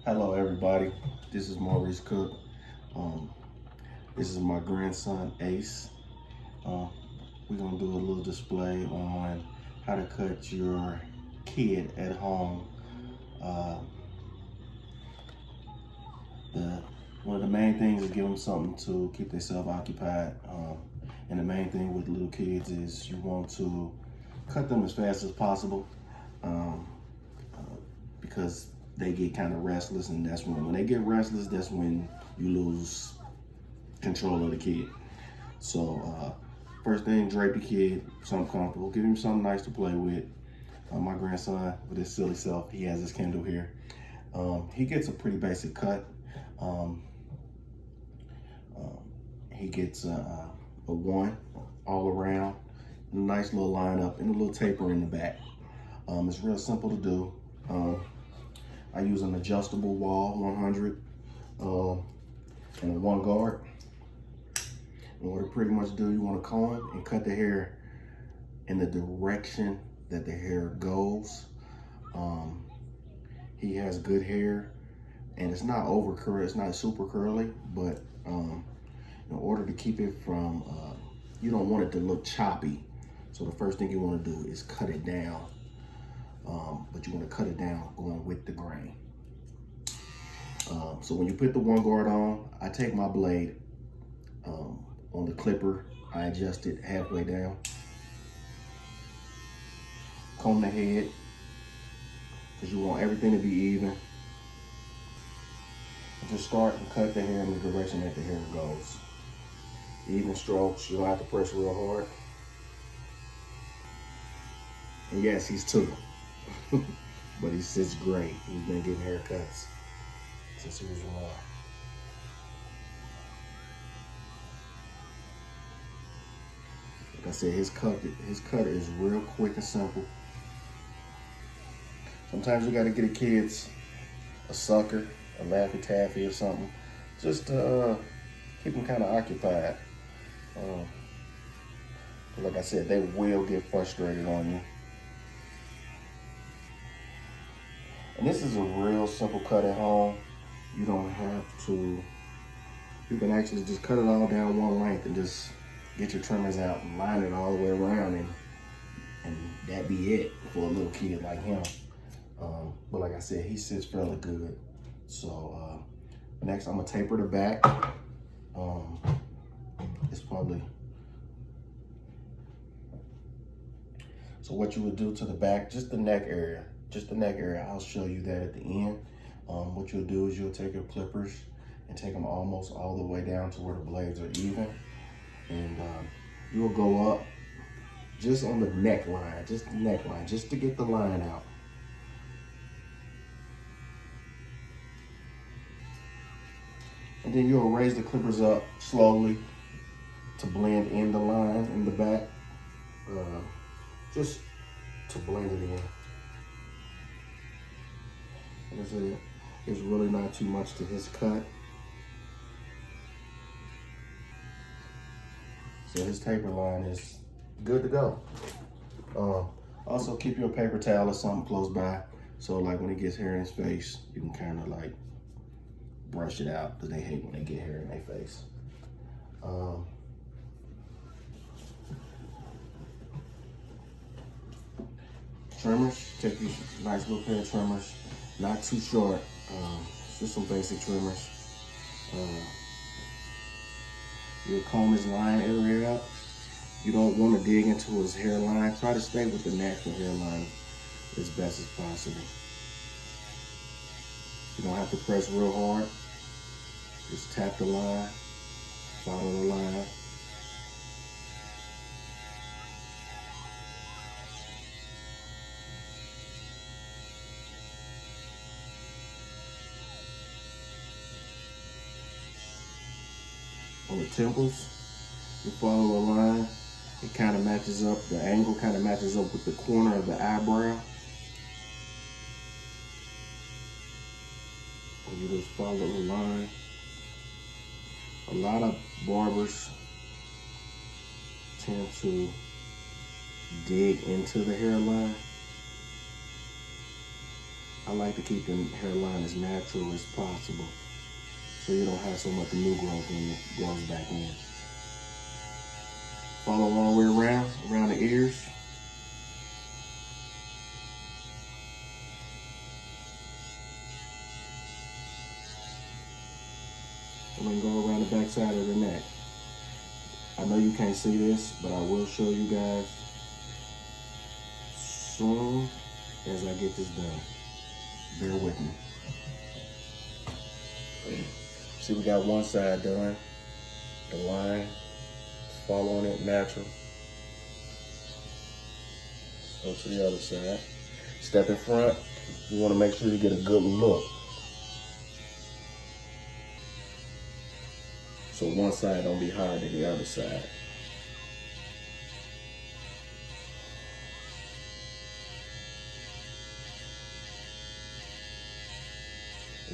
Hello everybody, this is Maurice Cook. Um, this is my grandson Ace. We're gonna do a little display on how to cut your kid at home. Uh, One of the main things is give them something to keep themselves occupied. And the main thing with little kids is you want to cut them as fast as possible because they get kind of restless, and that's when they get restless, that's when you lose control of the kid. So first thing, drape your kid something comfortable, give him something nice to play with. My grandson, with his silly self, he has his Kindle here. He gets a pretty basic cut. He gets a one all around, a nice little lineup, and a little taper in the back. It's real simple to do. I use an adjustable wall 100 and a 1 guard. And what it pretty much do, you want to comb and cut the hair in the direction that the hair goes. He has good hair, and it's not over curly, it's not super curly, but in order to keep it from, you don't want it to look choppy. So the first thing you want to do is cut it down. But you want to cut it down going with the grain. So when you put the 1 guard on, I take my blade on the clipper, I adjust it halfway down, comb the head, because you want everything to be even. Just start and cut the hair in the direction that the hair goes. Even strokes, you don't have to press real hard. And yes, he's 2. But he sits great. He's been getting haircuts since he was 1. Like I said, his cut is real quick and simple. Sometimes you gotta get the kids a sucker, a Laffy Taffy or something, just to keep them kind of occupied. Like I said, they will get frustrated on you. And this is a real simple cut at home. You don't have to, you can actually just cut it all down one length and just get your trimmers out and line it all the way around, and that be it for a little kid like him. But like I said, he sits fairly good. So next I'm gonna taper the back. It's probably, so what you would do to the back, just the neck area. I'll show you that at the end. What you'll do is you'll take your clippers and take them almost all the way down to where the blades are even. And you'll go up just on the neckline, just to get the line out. And then you'll raise the clippers up slowly to blend in the line in the back, just to blend it in. Like I said, it's really not too much to his cut. So his taper line is good to go. Also keep your paper towel or something close by, so like when he gets hair in his face, you can kind of like brush it out, because they hate when they get hair in their face. Trimmers, take these nice little pair of trimmers, not too short, just some basic trimmers. You'll comb his line area up. You don't want to dig into his hairline. Try to stay with the natural hairline as best as possible. You don't have to press real hard. Just tap the line, follow the line. On the temples, you follow the line. It kind of matches up, the angle kind of matches up with the corner of the eyebrow. And you just follow the line. A lot of barbers tend to dig into the hairline. I like to keep the hairline as natural as possible, so you don't have so much new growth when it grows back in. Follow all the way around the ears. And then go around the back side of the neck. I know you can't see this, but I will show you guys soon as I get this done. Bear with me. See, we got one side done. The line, following it natural. Go to the other side. Step in front. You want to make sure you get a good look. So one side don't be higher than the other side.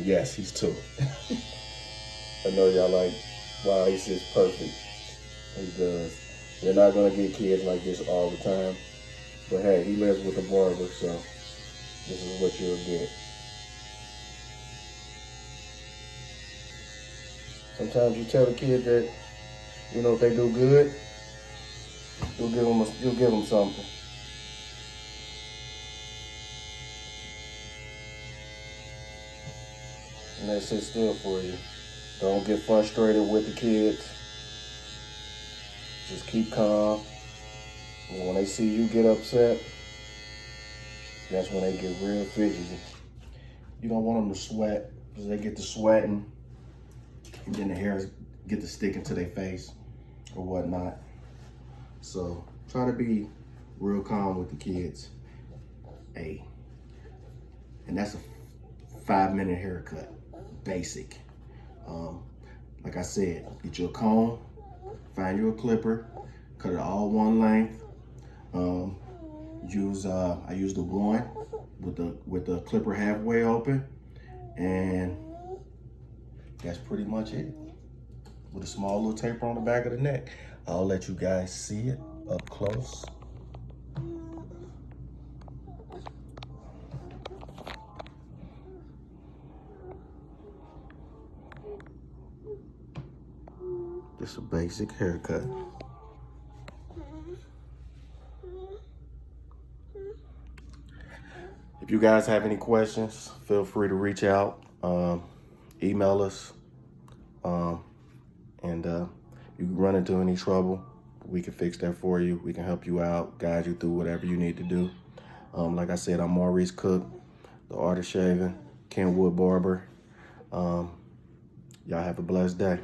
Yes, he's two. I know y'all like, wow, he's just perfect. He does. You're not gonna get kids like this all the time. But hey, he lives with a barber, so this is what you'll get. Sometimes you tell a kid that, you know, if they do good, you'll give them something. And they sit still for you. Don't get frustrated with the kids. Just keep calm. And when they see you get upset, that's when they get real fidgety. You don't want them to sweat, because they get to sweating, and then the hairs get to sticking to their face or whatnot. So try to be real calm with the kids. Hey, and that's a 5-minute haircut, basic. Like I said, get you a comb, find you a clipper, cut it all one length. I use the one with the clipper halfway open, and that's pretty much it. With a small little taper on the back of the neck. I'll let you guys see it up close. Just a basic haircut. If you guys have any questions, feel free to reach out, email us, and you can run into any trouble, we can fix that for you. We can help you out, guide you through whatever you need to do. Like I said, I'm Maurice Cook, the Art of Shaving, Kenwood Barber. Y'all have a blessed day.